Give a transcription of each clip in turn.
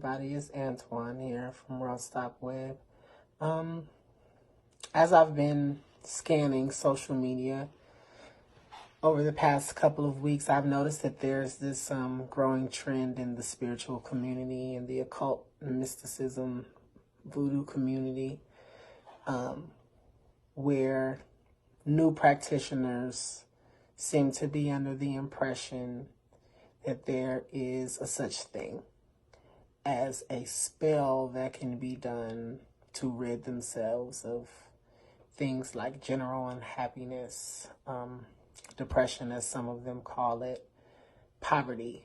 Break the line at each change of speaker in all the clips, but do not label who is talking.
Everybody, it's Antoine here from World Stop Web. As I've been scanning social media over the past couple of weeks, I've noticed that there's this growing trend in the spiritual community and the occult mysticism voodoo community, where new practitioners seem to be under the impression that there is a such thing as a spell that can be done to rid themselves of things like general unhappiness, depression, as some of them call it, poverty.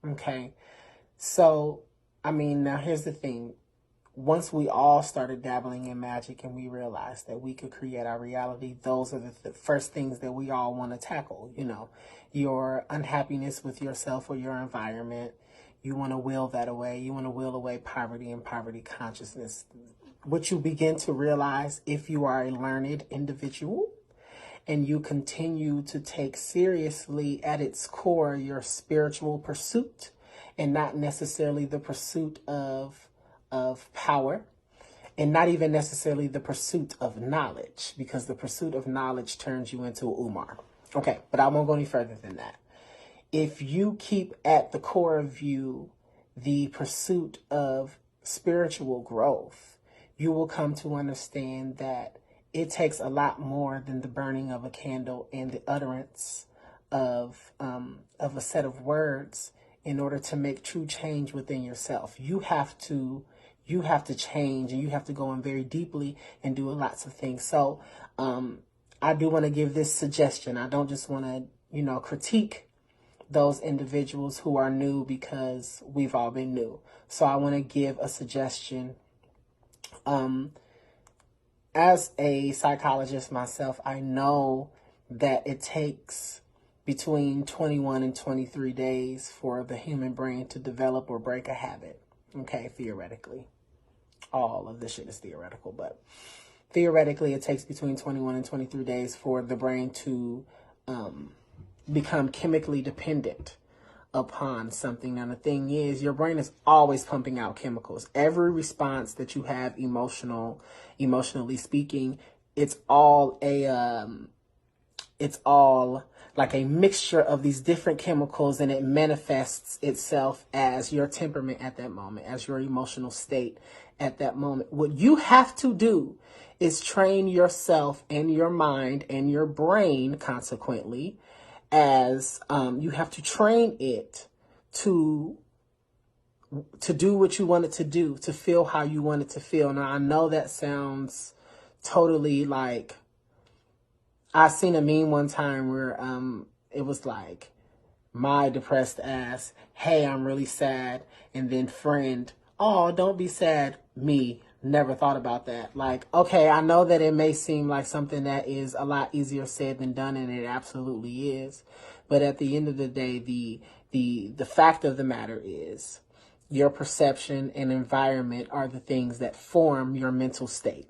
Okay, so, now here's the thing. Once we all started dabbling in magic and we realized that we could create our reality, those are the first things that we all want to tackle. Your unhappiness with yourself or your environment. You want to will that away. You want to will away poverty and poverty consciousness. What you begin to realize, if you are a learned individual and you continue to take seriously at its core your spiritual pursuit and not necessarily the pursuit of power, and not even necessarily the pursuit of knowledge, because the pursuit of knowledge turns you into Umar. Okay, but I won't go any further than that. If you keep at the core of you the pursuit of spiritual growth, you will come to understand that it takes a lot more than the burning of a candle and the utterance of a set of words in order to make true change within yourself. You have to change, and you have to go in very deeply and do lots of things. So I do want to give this suggestion. I don't just want to, critique those individuals who are new, because we've all been new. So I want to give a suggestion. As a psychologist myself, I know that it takes between 21 and 23 days for the human brain to develop or break a habit. Okay, theoretically. All of this shit is theoretical, but theoretically it takes between 21 and 23 days for the brain to become chemically dependent upon something. Now, the thing is, your brain is always pumping out chemicals. Every response that you have emotionally speaking, it's all like a mixture of these different chemicals, and it manifests itself as your temperament at that moment, as your emotional state at that moment. What you have to do is train yourself and your mind and your brain, consequently, as you have to train it to do what you want it to do, to feel how you want it to feel. Now, I know that sounds totally like, I seen a meme one time where it was like, my depressed ass, hey, I'm really sad, and then friend, oh, don't be sad, me, never thought about that. Like, okay, I know that it may seem like something that is a lot easier said than done, and it absolutely is. But at the end of the day, the fact of the matter is, your perception and environment are the things that form your mental state.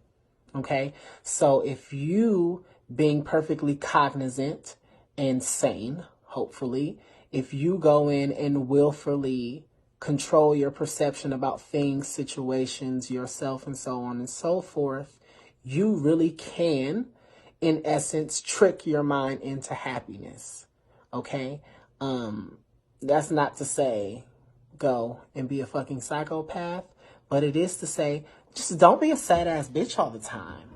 Okay? So if you, being perfectly cognizant and sane, hopefully, if you go in and willfully control your perception about things, situations, yourself, and so on and so forth, you really can, in essence, trick your mind into happiness. Okay? That's not to say go and be a fucking psychopath, but it is to say, just don't be a sad ass bitch all the time.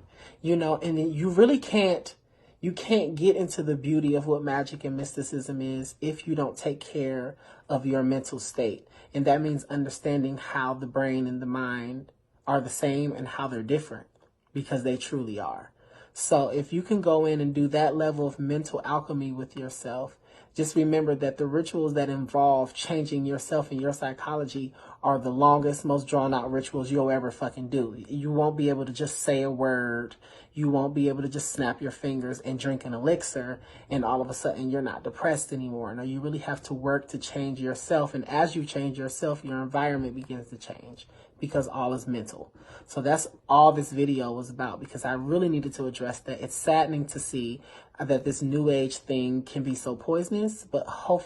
And you really can't get into the beauty of what magic and mysticism is if you don't take care of your mental state. And that means understanding how the brain and the mind are the same and how they're different, because they truly are. So if you can go in and do that level of mental alchemy with yourself, just remember that the rituals that involve changing yourself and your psychology are the longest, most drawn out rituals you'll ever fucking do. You won't be able to just say a word. You won't be able to just snap your fingers and drink an elixir and all of a sudden you're not depressed anymore. No, you really have to work to change yourself. And as you change yourself, your environment begins to change, because all is mental. So that's all this video was about, because I really needed to address that. It's saddening to see that this new age thing can be so poisonous, but hopefully